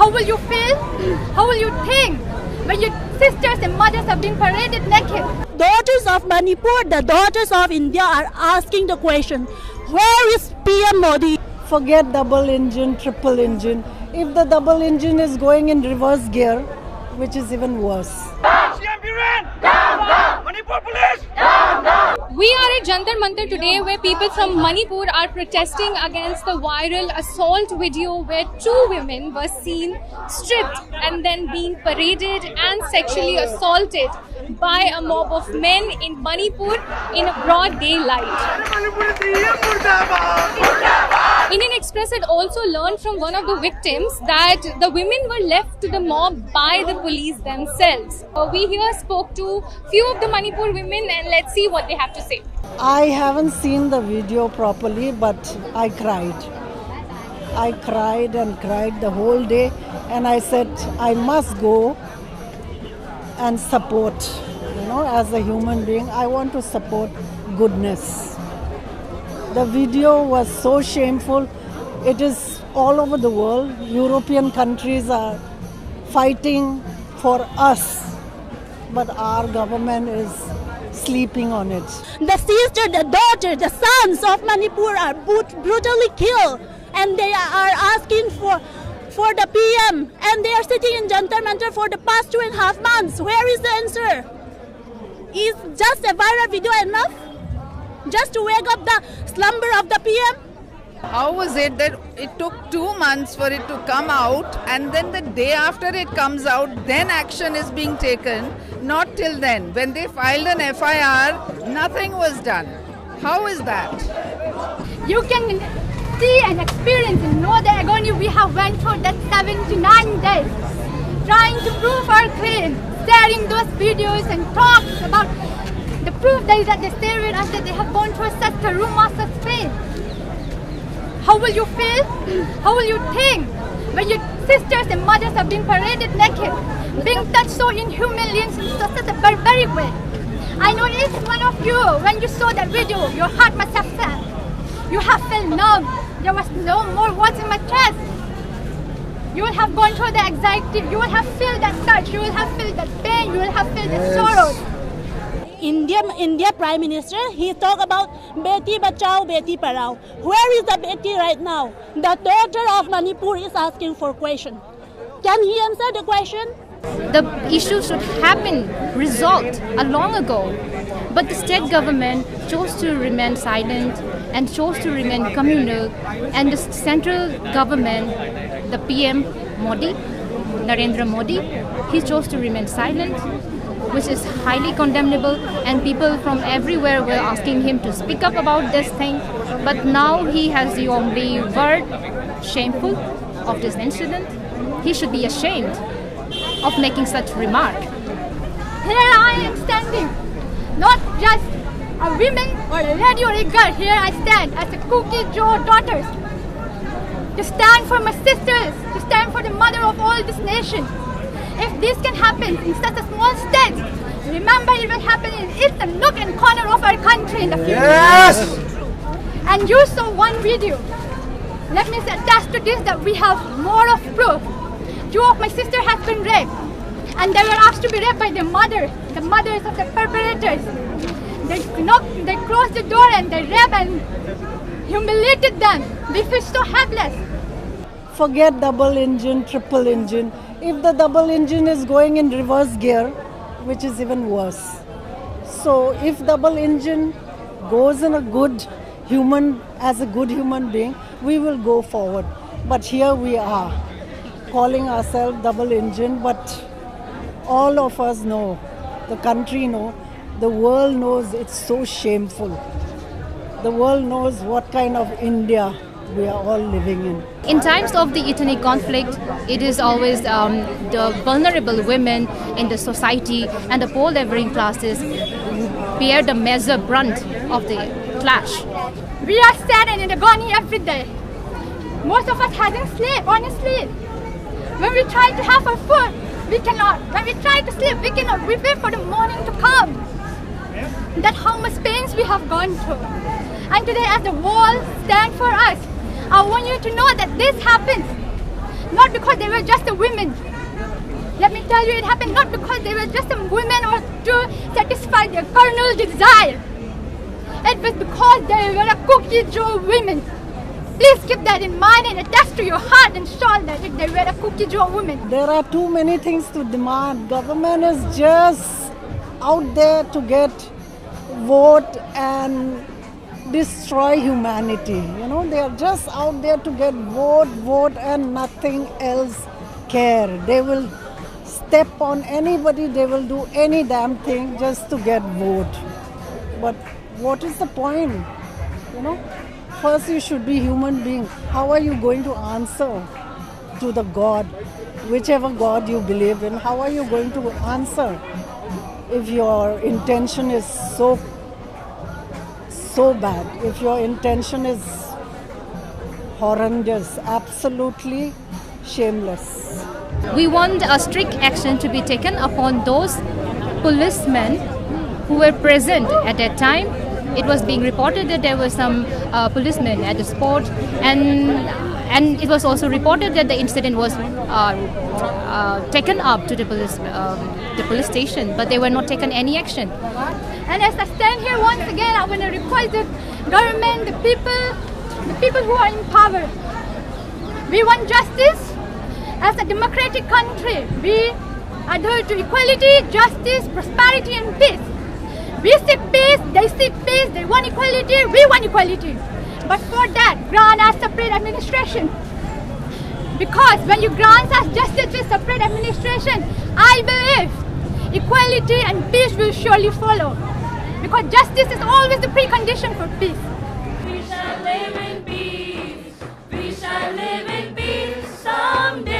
How will you feel? How will you think when your sisters and mothers have been paraded naked? Daughters of Manipur, the daughters of India are asking the question, where is PM Modi? Forget double engine, triple engine. If the double engine is going in reverse gear, which is even worse. We are at Jantar Mantar today where people from Manipur are protesting against the viral assault video where two women were seen stripped and then being paraded and sexually assaulted by a mob of men in Manipur in a broad daylight. Indian Express had also learned from one of the victims that the women were left to the mob by the police themselves. We here spoke to few of the Manipur women and let's see what they have to say. I haven't seen the video properly, but I cried. I cried and cried the whole day, and I said I must go and support. As a human being, I want to support goodness. The video was so shameful. It is all over the world. European countries are fighting for us, but our government is sleeping on it. The sister, the daughter, the sons of Manipur are brutally killed, and they are asking for the PM, and they are sitting in Jantar Mantar for the past 2.5 months. Where is the answer? Is just a viral video enough? Just to wake up the slumber of the PM? How was it that it took 2 months for it to come out, and then the day after it comes out, then action is being taken? Not till then. When they filed an FIR, nothing was done. How is that? You can see and experience and know the agony we have went through that 79 days, trying to prove our claim, sharing those videos and talks about the proof that they stay with us, that they have gone through such trauma, such pain. How will you feel? How will you think when your sisters and mothers have been paraded naked, being touched so inhumanly and in such a barbaric way? I know each one of you, when you saw that video, your heart must have felt. You have felt numb. There was no more words in my chest. You will have gone through the anxiety. You will have felt that touch. You will have felt that pain. You will have felt the sorrows. India Prime Minister, he talked about Beti Bachao, Beti Parao. Where is the Beti right now? The daughter of Manipur is asking for question. Can he answer the question? The issue should have been resolved long ago, but the state government chose to remain silent and chose to remain communal, and the central government, the PM Modi, Narendra Modi, he chose to remain silent, which is highly condemnable, and people from everywhere were asking him to speak up about this thing, but now he has the only word, shameful, of this incident. He should be ashamed of making such remark. Here I am standing, not just a woman or a lady or a girl. Here I stand as a Cookie Joe daughters, to stand for my sisters, to stand for the mother of all this nation. If this can happen in such a small state, remember it will happen in each nook and corner of our country in the future. Yes! And you saw one video. Let me attest to this that we have more of proof. 2 of my sisters have been raped, and they were asked to be raped by their mother, the mothers of the perpetrators. They closed the door and they raped and humiliated them. We feel so helpless. Forget double engine, triple engine. If the double engine is going in reverse gear, which is even worse. So if double engine goes in a good human, as a good human being, we will go forward. But here we are, calling ourselves double engine, but all of us know, the country know, the world knows it's so shameful. The world knows what kind of India we are all living in. In times of the ethnic conflict, it is always the vulnerable women in the society and the poor laboring classes who bear the major brunt of the clash. We are sad and in agony every day. Most of us hasn't slept, honestly. When we try to have our food, we cannot. When we try to sleep, we cannot. We wait for the morning to come. That's how much pains we have gone through. And today, as the wall stands for us, I want you to know that this happens not because they were just a women. Let me tell you, it happened not because they were just a women or to satisfy their carnal desire. It was because they were a cookie Joe women. Please keep that in mind and attach to your heart and soul that they were a cookie Joe women. There are too many things to demand. Government is just out there to get vote and destroy humanity. You know, they are just out there to get vote and nothing else care. They will step on anybody, they will do any damn thing just to get vote. But what is the point? You know, first you should be human being. How are you going to answer to the God, whichever God you believe in? How are you going to answer if your intention is so bad, if your intention is horrendous, absolutely shameless? We want a strict action to be taken upon those policemen who were present at that time. It was being reported that there were some policemen at the spot, and it was also reported that the incident was taken up to the police station, but they were not taken any action. And as I stand here once again, I want to request the government, the people who are in power. We want justice. As a democratic country, we adhere to equality, justice, prosperity and peace. We seek peace, they seek peace, they want equality, we want equality. But for that, grant us separate administration. Because when you grant us justice with separate administration, I believe equality and peace will surely follow. Because justice is always the precondition for peace. We shall live in peace. We shall live in peace someday.